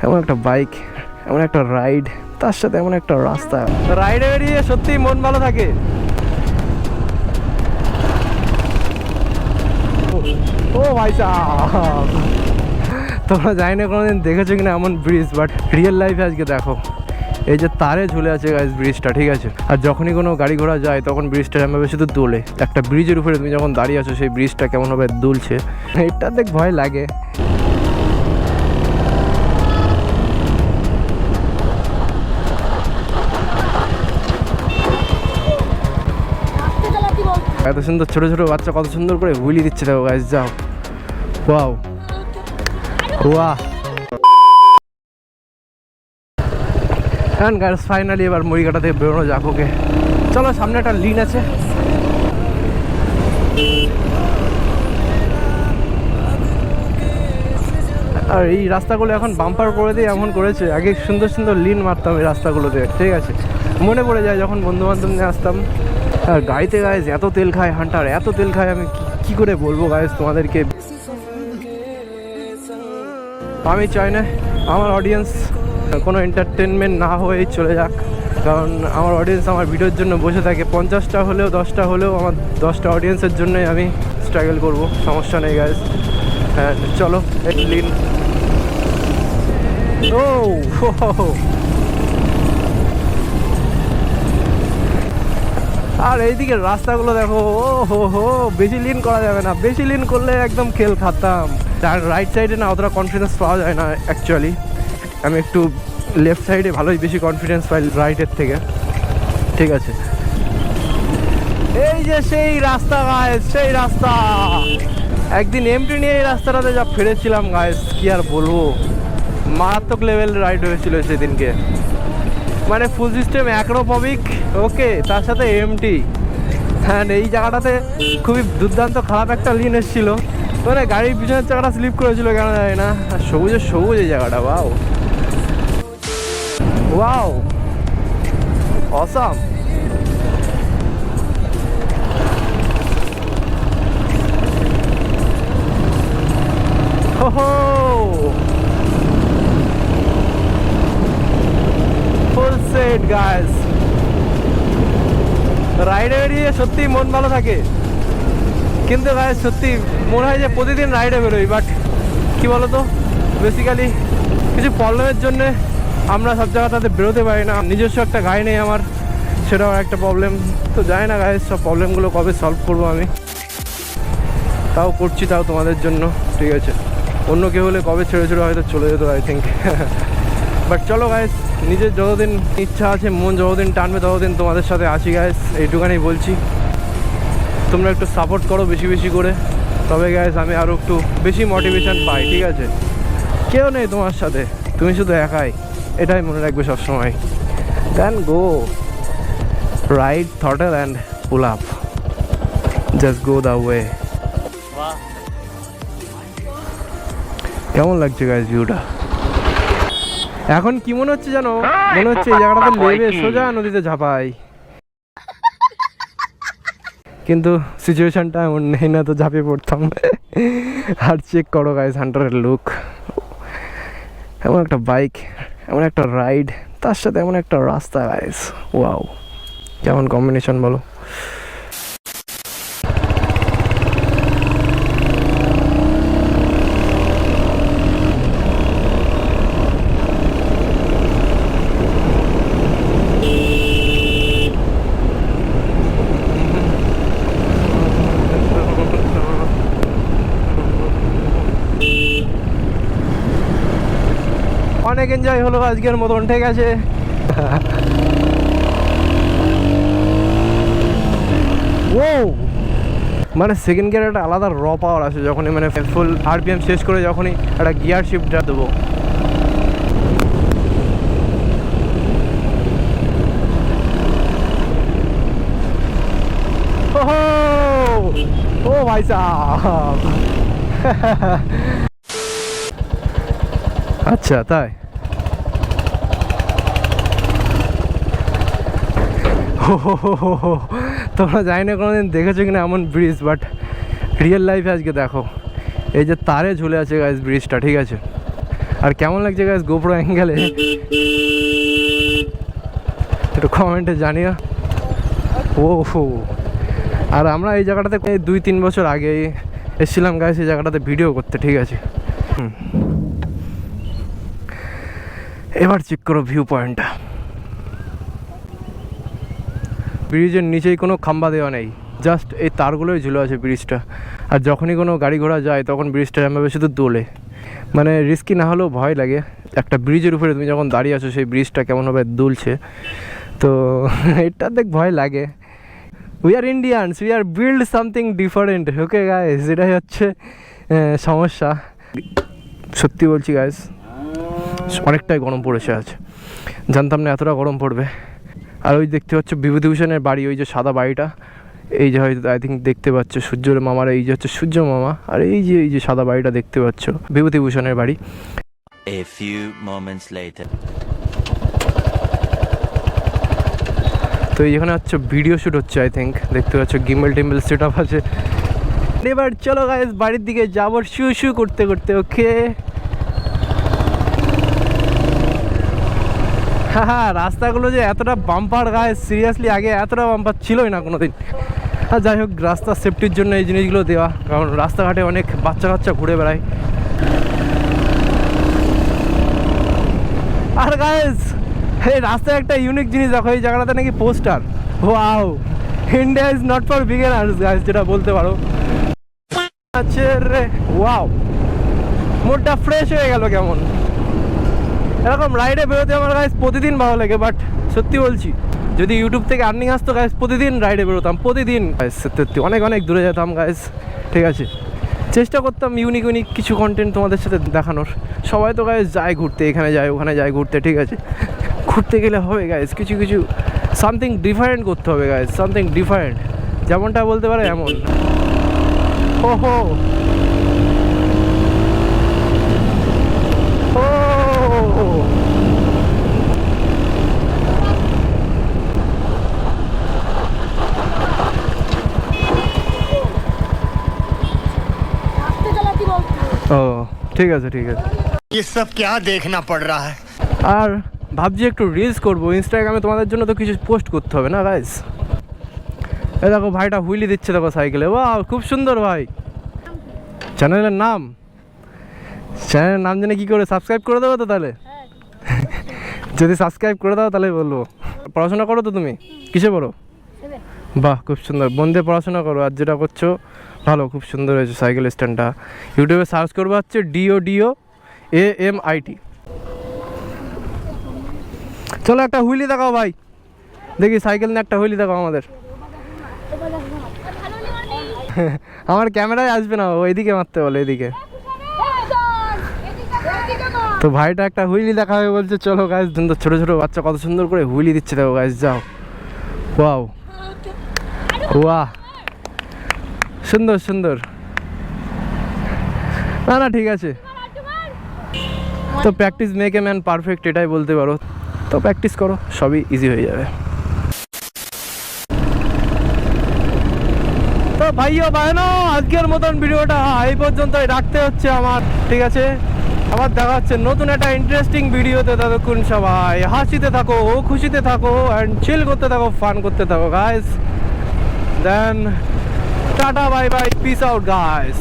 এমন একটা বাইক, এমন একটা রাইড, তার সাথে এমন একটা রাস্তা। রাইডে বেরিয়ে সত্যি মন ভালো থাকে। ও ভাই সাহেব, তোমরা জানি না কোনোদিন দেখেছো কিনা এমন ব্রিজ, বাট রিয়েল লাইফে আজকে দেখো। এই যে তারে ঝুলে আছে গাইস ব্রিজটা, ঠিক আছে। আর যখনই কোনো গাড়ি ঘোড়া যায় তখন ব্রিজটা এমনভাবে শুধু দোলে। একটা ব্রিজের উপরে তুমি যখন দাঁড়িয়ে আছো সেই ব্রিজটা কেমনভাবে দুলছে, এটা দেখ ভয় লাগে। এত সুন্দর ছোট ছোট বাচ্চা কত সুন্দর করে হুইলি দিচ্ছে দেখো গাইস, যাও ওয়াও ওয়াহ। গাইস ফাইনালি এবার মরিঘাটা থেকে বেরোনো যাক। ওকে চলো, সামনে একটা লিন আছে। আর এই রাস্তাগুলো এখন বাম্পার করে দিয়ে এমন করেছে, আগে সুন্দর সুন্দর লিন মারতাম এই রাস্তাগুলোতে, ঠিক আছে। মনে পড়ে যায় যখন বন্ধু বান্ধব নিয়ে আসতাম। আর গাড়িতে গাইস এত তেল খায় হান্টার, এত তেল খায়, আমি কি করে বলবো গাইস তোমাদেরকে। আমি চাই না আমার অডিয়েন্স কোনো এন্টারটেনমেন্ট না হয়েই চলে যাক, কারণ আমার অডিয়েন্স আমার ভিডিওর জন্য বসে থাকে। 50টা হলেও 10টা হলেও আমার 10টা অডিয়েন্সের জন্যই আমি স্ট্রাগল করব, সমস্যা নেই গাইস। হ্যাঁ চলো লিন। ও আর এইদিকে রাস্তাগুলো দেখো, ও হো, বেশি লিন করা যাবে না, বেশি লিন করলে একদম খেল খাতাম। আর রাইট সাইডে না অতটা কনফিডেন্স পাওয়া যায় না অ্যাকচুয়ালি। আমি একটু লেফট সাইডে ভালোই বেশি কনফিডেন্স পাই রাইটের থেকে, ঠিক আছে। এই যে সেই রাস্তা গাইস, সেই রাস্তা। একদিন এমটি নিয়ে এই রাস্তাটাতে যা ফিরেছিলাম গাইস, কি আর বলবো, মারাত্মক লেভেল রাইড হয়েছিল সেদিনকে। মানে ফুল সিস্টেম অ্যাক্রোপবিক, ওকে, তার সাথে এমটি। হ্যাঁ এই জায়গাটাতে খুবই দুর্দান্ত খারাপ একটা লিন এসেছিল, মানে গাড়ির পিছনের চাকাটা স্লিপ করেছিল কেন জানি না। আর সবুজ এই জায়গাটা, wow wow awesome. Full set guys, রাইডে বেরিয়ে সত্যি মন ভালো থাকে। কিন্তু গাইস সত্যি মনে হয় যে প্রতিদিন রাইডে বেরোই, বাট কি বলতো, বেসিক্যালি কিছু প্রবলেমের জন্যে আমরা সব জায়গাটাতে বেরোতে পারি না। নিজস্ব একটা গাড়ি নেই আমার, সেটাও একটা প্রবলেম। তো জানি না গাইস সব প্রবলেমগুলো কবে সলভ করবো আমি, তাও করছি, তাও তোমাদের জন্য, ঠিক আছে। অন্য কেউ হলে কবে ছেড়ে হয়তো চলে যেত আই থিঙ্ক। বাট চলো গাইস, নিজের যতদিন ইচ্ছা আছে, মন যতদিন টানবে ততদিন তোমাদের সাথে আছি গাইস, এইটুখানি বলছি। তোমরা একটু সাপোর্ট করো বেশি বেশি করে, তবে গাইস আমি আরও একটু বেশি মোটিভেশন পাই, ঠিক আছে। কেউ নেই তোমার সাথে, তুমি শুধু একাই, এটাই মনে রাখবে সবসময়। Then go ride throttle and pull up, just go the way. কেমন লাগছে গাইস ভিউটা? এখন কি মনে হচ্ছে জানো, মনে হচ্ছে এই জায়গাটাতে নেমে সোজা নদীতে ঝাঁপাই, কিন্তু সিচুয়েশনটা এমন নেই, না তো ঝাঁপিয়ে পড়তাম। আর চেক করো গাইস হান্টারের লুক, এমন একটা বাইক, এমন একটা রাইড, তার সাথে এমন একটা রাস্তা গাইস, ওয়াও কেমন কম্বিনেশন বলো। অনেক এনজয় হলো আজকের মতন, ঠিক আছে। ও মানে সেকেন্ড গিয়ার একটা আলাদা র পাওয়ার আছে যখনই, মানে ফুল আরপিএম শেষ করে যখনই একটা গিয়ার শিফটটা দেবো। ও ভাই সাহেব। আচ্ছা তাই, তোমরা জানি না কোনোদিন দেখেছো কিনা এমন ব্রিজ, বাট রিয়েল লাইফে আজকে দেখো। এই যে তারে ঝুলে আছে গাইস ব্রিজটা, ঠিক আছে। আর কেমন লাগছে গাইস গোপ্রো অ্যাঙ্গেলে একটু কমেন্টে জানিও। ও হো, আর আমরা এই জায়গাটাতে 2-3 বছর আগে এসেছিলাম গাইস এই জায়গাটাতে ভিডিও করতে, ঠিক আছে। এবার চেক করো ভিউ পয়েন্টটা। ব্রিজের নিচেই কোনো খাম্বা দেওয়া নেই, জাস্ট এই তারগুলোই ঝুলে আছে ব্রিজটা। আর যখনই কোনো গাড়ি ঘোড়া যায় তখন ব্রিজটা এমভাবে শুধু দোলে, মানে রিস্কি না হলেও ভয় লাগে। একটা ব্রিজের উপরে তুমি যখন দাঁড়িয়ে আছো সেই ব্রিজটা কেমনভাবে দুলছে, তো এটা দেখ ভয় লাগে। We are Indians, we are build something different, okay guys, এটাই হচ্ছে সমস্যা। সত্যি বলছি গাইস, অনেকটাই গরম পড়েছে আজ, জানতাম না এতটা গরম পড়বে। আর ওই দেখতে পাচ্ছ বিভূতিভূষণের বাড়ি, ওই যে সাদা বাড়িটা, এই যে হয়তো আই থিঙ্ক দেখতে পাচ্ছ সূর্যের মামার, এই যে হচ্ছে সূর্য মামা। আর এই যে সাদা বাড়িটা দেখতে পাচ্ছ বিভূতিভূষণের বাড়ি। A few moments later. তো এইখানে হচ্ছে ভিডিও শ্যুট হচ্ছে, আই থিঙ্ক দেখতে পাচ্ছ গিম্বল টিম্বল সেট আপ আছে। এবার চলো গাইস বাড়ির দিকে যাবো শু শু করতে করতে, ওকে। হ্যাঁ, রাস্তাগুলো যে এতটা বাম্পার গাইস, সিরিয়াসলি আগে এতটা বাম্পার ছিলই না কোনো দিন। আর যাই হোক, রাস্তার সেফটির জন্য এই জিনিসগুলো দেওয়া, কারণ রাস্তাঘাটে অনেক বাচ্চা কাচ্চা ঘুরে বেড়ায়। আর গাইস এই রাস্তায় একটা ইউনিক জিনিস দেখো, এই জায়গাটাতে নাকি poster, wow, India is not for beginners guys, যেটা বলতে পারো। আচ্ছা রে, ওয়াও, মুডটা ফ্রেশ হয়ে গেল কেমন। এরকম রাইডে বেরোতে আমার গাইস প্রতিদিন ভালো লাগে, বাট সত্যি বলছি যদি ইউটিউব থেকে আর্নিং আসতো গাইস, প্রতিদিন রাইডে বেরোতাম, প্রতিদিন গাইস, সত্যি অনেক অনেক দূরে যেতাম গাইস, ঠিক আছে। চেষ্টা করতাম ইউনিক ইউনিক কিছু কন্টেন্ট তোমাদের সাথে দেখানোর। সবাই তো গাইস যায় ঘুরতে, এখানে যায় ওখানে যায় ঘুরতে, ঠিক আছে। ঘুরতে গেলে হবে গাইস কিছু কিছু সামথিং ডিফারেন্ট করতে হবে গাইস, সামথিং ডিফারেন্ট, যেমনটা বলতে পারে এমন। ও হো, ও ঠিক আছে ঠিক আছে। ये सब क्या देखना पड़ रहा है। আর ভাবছি একটু রিলস করবো ইনস্টাগ্রামে, তোমাদের জন্য তো কিছু পোস্ট করতে হবে না গাইস। এই দেখো ভাইটা হুইলি দিচ্ছে দেখো সাইকেলে, বাহ খুব সুন্দর ভাই। চ্যানেলের নাম জেনে কি করে সাবস্ক্রাইব করে দেবো তো তাহলে? যদি সাবস্ক্রাইব করে দাও তাহলে বলবো। পড়াশোনা করো তো তুমি? কিসে পড়ো? বাহ খুব সুন্দর, মন দিয়ে পড়াশোনা করো, আর যেটা করছো ভালো, খুব সুন্দর হয়েছে সাইকেল স্ট্যান্ডটা। ইউটিউবে সার্চ করবো হচ্ছে DODOAMIT। চলো একটা হুইলি দেখাও ভাই, দেখি সাইকেল নিয়ে একটা হুইলি দেখাও আমাদের। আমার ক্যামেরায় আসবে না, ওইদিকে মারতে বলে, এদিকে। তো ভাইটা একটা হুইলি দেখা হবে বলছে, চলো গাইস। ছোটো ছোটো বাচ্চা কত সুন্দর করে হুইলি দিচ্ছে দেখো গাইস, যাও, ওয়াও ওয়াহ, সুন্দর সুন্দর। না না ঠিক আছে, তো practice make a man perfect, এটাই বলতে পারো। তো প্র্যাকটিস করো, সবই ইজি হয়ে যাবে। তো ভাইও বায়নো, আজকের মতন ভিডিওটা এই পর্যন্তই রাখতে হচ্ছে আমার, ঠিক আছে। আবার দেখা হচ্ছে নতুন একটা ইন্টারেস্টিং ভিডিওতে। ততক্ষণ সবাই হাসিতে থাকো, খুশিতে থাকো, অ্যান্ড চিল করতে থাকো, ফান করতে থাকো guys. Then tata bye bye, peace out guys.